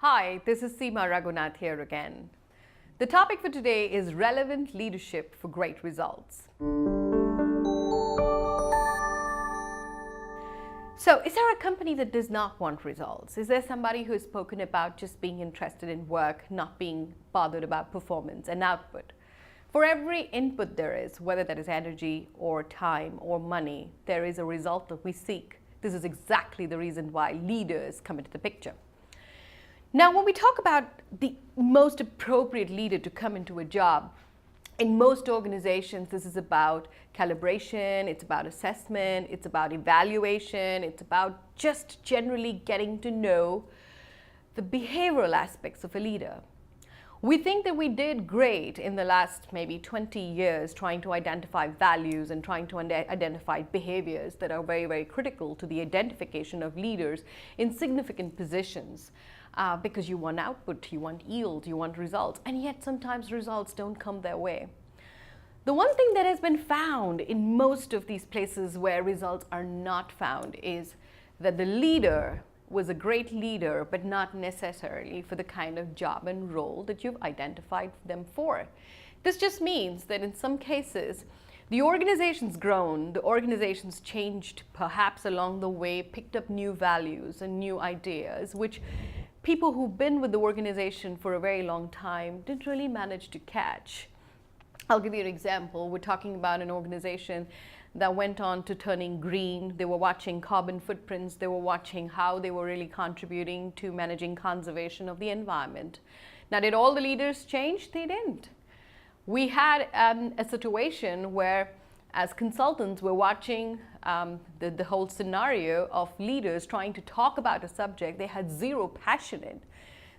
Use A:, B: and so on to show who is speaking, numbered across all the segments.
A: Hi, this is Seema Raghunath here again. The topic for today is relevant leadership for great results. So, is there a company that does not want results? Is there somebody who has spoken about just being interested in work, not being bothered about performance and output? For every input there is, whether that is energy or time or money, there is a result that we seek. This is exactly the reason why leaders come into the picture. Now, when we talk about the most appropriate leader to come into a job, in most organizations, this is about calibration, it's about assessment, it's about evaluation, it's about just generally getting to know the behavioral aspects of a leader. We think that we did great in the last maybe 20 years trying to identify values and trying to identify behaviors that are very, very critical to the identification of leaders in significant positions. Because you want output, you want yield, you want results, and yet sometimes results don't come their way. The one thing that has been found in most of these places where results are not found is that the leader was a great leader, but not necessarily for the kind of job and role that you've identified them for. This just means that in some cases, the organization's grown, the organization's changed perhaps along the way, picked up new values and new ideas, which people who've been with the organization for a very long time didn't really manage to catch. I'll give you an example. We're talking about an organization that went on to turning green. They were watching carbon footprints. They were watching how they were really contributing to managing conservation of the environment. Now, did all the leaders change? They didn't. We had a situation where, as consultants, we're watching the whole scenario of leaders trying to talk about a subject they had zero passion in.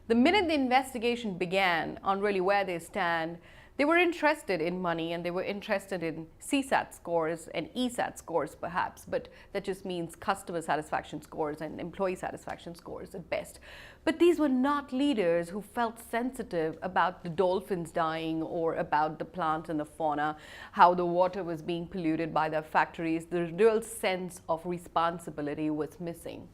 A: The minute the investigation began on really where they stand, they were interested in money and they were interested in CSAT scores and ESAT scores perhaps, but that just means customer satisfaction scores and employee satisfaction scores at best. But these were not leaders who felt sensitive about the dolphins dying or about the plants and the fauna, how the water was being polluted by their factories. The real sense of responsibility was missing.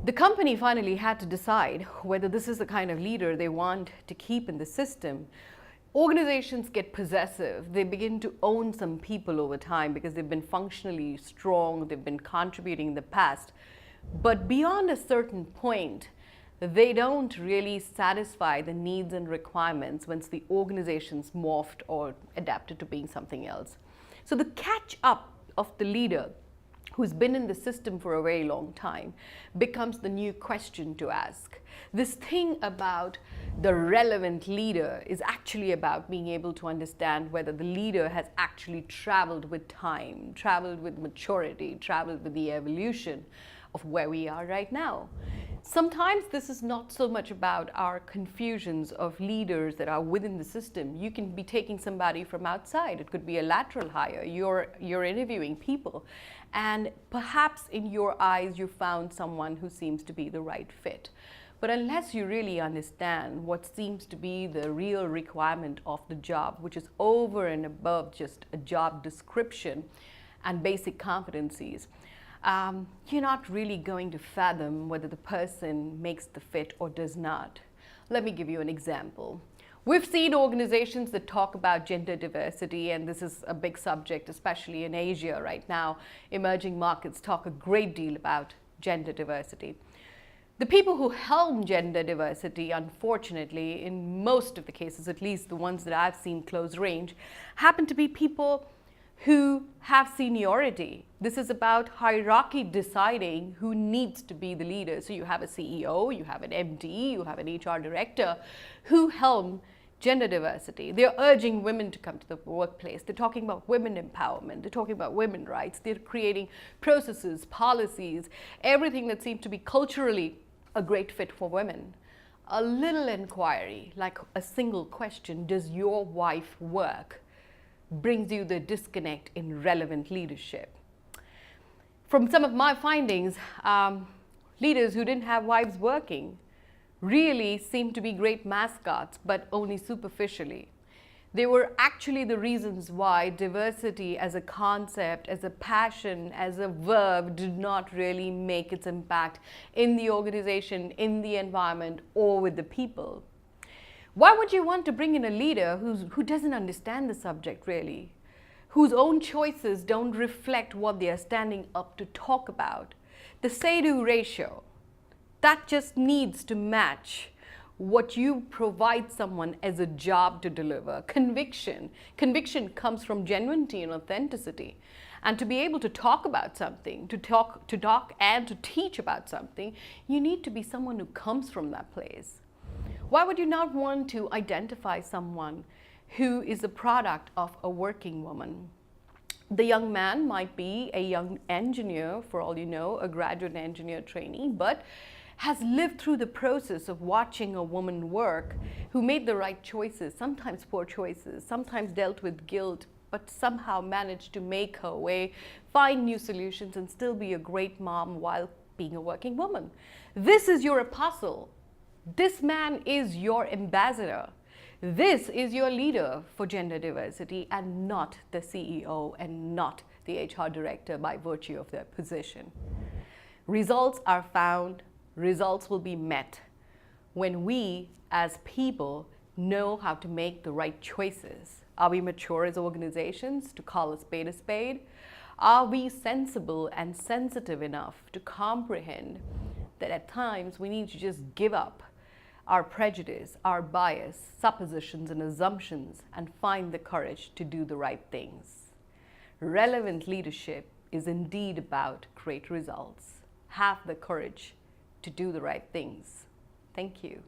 A: The company finally had to decide whether this is the kind of leader they want to keep in the system. Organizations get possessive. They begin to own some people over time because they've been functionally strong, they've been contributing in the past. But beyond a certain point, they don't really satisfy the needs and requirements once the organization's morphed or adapted to being something else. So the catch up of the leader who's been in the system for a very long time becomes the new question to ask. This thing about the relevant leader is actually about being able to understand whether the leader has actually traveled with time, traveled with maturity, traveled with the evolution of where we are right now. Sometimes this is not so much about our confusions of leaders that are within the system. You can be taking somebody from outside. It could be a lateral hire. You're interviewing people, and perhaps in your eyes you found someone who seems to be the right fit. But unless you really understand what seems to be the real requirement of the job, which is over and above just a job description and basic competencies, you're not really going to fathom whether the person makes the fit or does not. Let me give you an example. We've seen organizations that talk about gender diversity, and this is a big subject, especially in Asia right now. Emerging markets talk a great deal about gender diversity. The people who helm gender diversity, unfortunately, in most of the cases, at least the ones that I've seen close range, happen to be people who have seniority. This is about hierarchy deciding who needs to be the leader. So you have a CEO, you have an MD, you have an HR director who helm gender diversity. They're urging women to come to the workplace. They're talking about women empowerment. They're talking about women's rights. They're creating processes, policies, everything that seems to be culturally a great fit for women. A little inquiry, like a single question, does your wife work, brings you the disconnect in relevant leadership. From some of my findings, leaders who didn't have wives working really seem to be great mascots, but only superficially. They were actually the reasons why diversity as a concept, as a passion, as a verb did not really make its impact in the organization, in the environment, or with the people. Why would you want to bring in a leader who doesn't understand the subject really? Whose own choices don't reflect what they are standing up to talk about? The say-do ratio, that just needs to match what you provide someone as a job to deliver. Conviction. Conviction comes from genuinity and authenticity. And to be able to talk about something, to talk and to teach about something, you need to be someone who comes from that place. Why would you not want to identify someone who is a product of a working woman? The young man might be a young engineer, for all you know, a graduate engineer trainee, but has lived through the process of watching a woman work, who made the right choices, sometimes poor choices, sometimes dealt with guilt, but somehow managed to make her way, find new solutions, and still be a great mom while being a working woman. This is your apostle. This man is your ambassador. This is your leader for gender diversity, and not the CEO and not the HR director by virtue of their position. Results are found. Results will be met when we as people know how to make the right choices. Are we mature as organizations to call a spade a spade? Are we sensible and sensitive enough to comprehend that at times we need to just give up our prejudice, our bias, suppositions and assumptions, and find the courage to do the right things? Relevant leadership is indeed about great results. Have the courage to do the right things. Thank you.